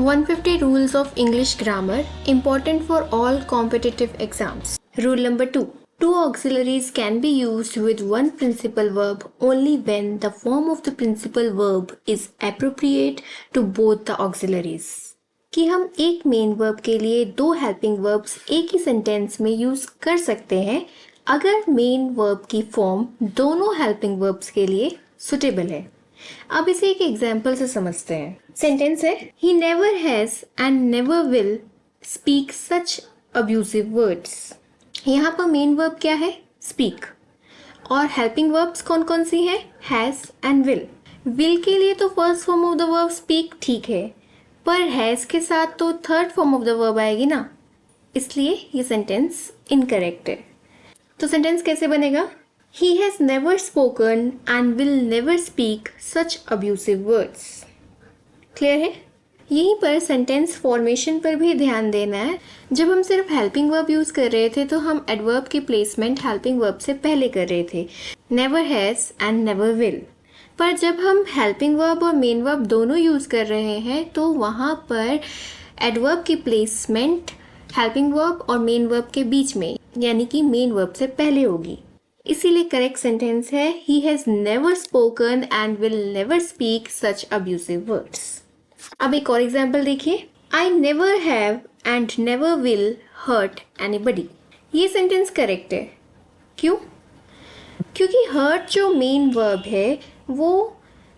150 rules of English grammar important for all competitive exams. Rule number 2. Two auxiliaries can be used with one principal verb only when the form of the principal verb is appropriate to both the auxiliaries. कि हम एक main verb के लिए दो helping verbs एक ही sentence में use कर सकते हैं अगर मेन वर्ब की फॉर्म दोनों हेल्पिंग वर्ब्स के लिए सुटेबल है। अब इसे एक एग्जाम्पल से समझते हैं। सेंटेंस है he never has and never will speak such abusive words. यहाँ पर मेन वर्ब क्या है? स्पीक। और हेल्पिंग वर्ब्स कौन कौन सी हैं? Has and will. विल के लिए तो first form of the verb speak ठीक है, पर हैज के साथ तो third form of the verb आएगी ना, इसलिए ये सेंटेंस इनकरेक्ट है। तो सेंटेंस कैसे बनेगा? He has never spoken and will never speak such abusive words. Clear है? यहीं पर सेंटेंस फॉर्मेशन पर भी ध्यान देना है। जब हम सिर्फ हेल्पिंग वर्ब यूज कर रहे थे तो हम एडवर्ब की प्लेसमेंट हेल्पिंग वर्ब से पहले कर रहे थे, never has and never will. पर जब हम हेल्पिंग वर्ब और मेन वर्ब दोनों यूज कर रहे हैं तो वहाँ पर एडवर्ब की प्लेसमेंट हेल्पिंग वर्ब और मेन वर्ब के बीच में, यानी कि मेन वर्ब से पहले होगी। इसीलिए करेक्ट सेंटेंस है he has never spoken and will never speak such abusive words. अब एक और एग्जाम्पल देखिए। I never have and never will hurt anybody. ये सेंटेंस करेक्ट है। क्यों? क्योंकि हर्ट जो मेन वर्ब है वो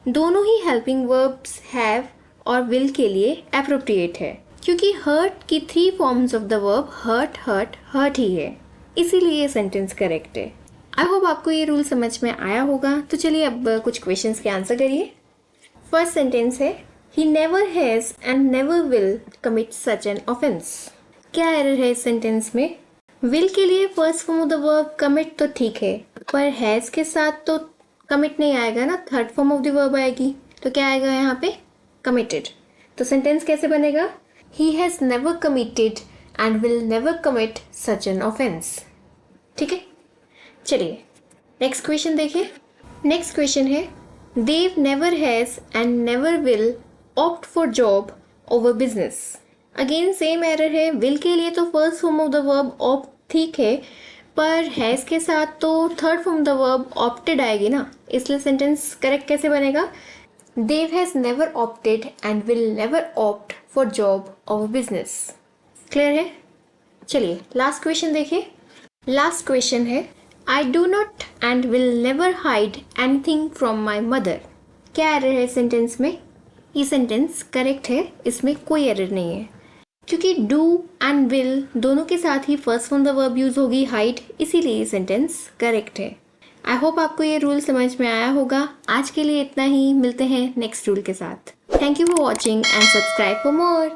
दोनों ही हेल्पिंग वर्ब्स हैव और विल के लिए एप्रोप्रिएट है, क्योंकि हर्ट की 3 forms of the verb hurt hurt hurt ही है, इसीलिए ये सेंटेंस करेक्ट है। आई होप आपको ये रूल समझ में आया होगा। तो चलिए अब कुछ क्वेश्चंस के आंसर करिए। फर्स्ट सेंटेंस है he never has and never will commit such an offence. क्या एरर है इस सेंटेंस में? विल के लिए first form of the verb commit तो ठीक है, पर हैज के साथ तो कमिट नहीं आएगा ना, third form of the verb आएगी। तो क्या आएगा यहाँ पे? कमिटेड। तो सेंटेंस कैसे बनेगा? He has never committed and will never commit such an offence. ठीक है, चलिए नेक्स्ट क्वेश्चन देखिए। नेक्स्ट क्वेश्चन है Dev never has and never will opt for job over business. Again same error है। विल के लिए तो first form of the verb opt ठीक है, पर हैज के साथ तो third form of the verb opted आएगी ना, इसलिए सेंटेंस करेक्ट कैसे बनेगा? देव has never opted and will never opt for job over business. Clear है? चलिए लास्ट क्वेश्चन देखिए। लास्ट क्वेश्चन है I do not and will never hide anything from my mother. क्या एरर है सेंटेंस में? ये सेंटेंस करेक्ट है, इसमें कोई एरर नहीं है, क्योंकि do and will दोनों के साथ ही first form the verb use होगी hide, इसीलिए ये सेंटेंस करेक्ट है। आई होप आपको ये रूल समझ में आया होगा। आज के लिए इतना ही, मिलते हैं नेक्स्ट रूल के साथ। Thank you for watching and subscribe for more.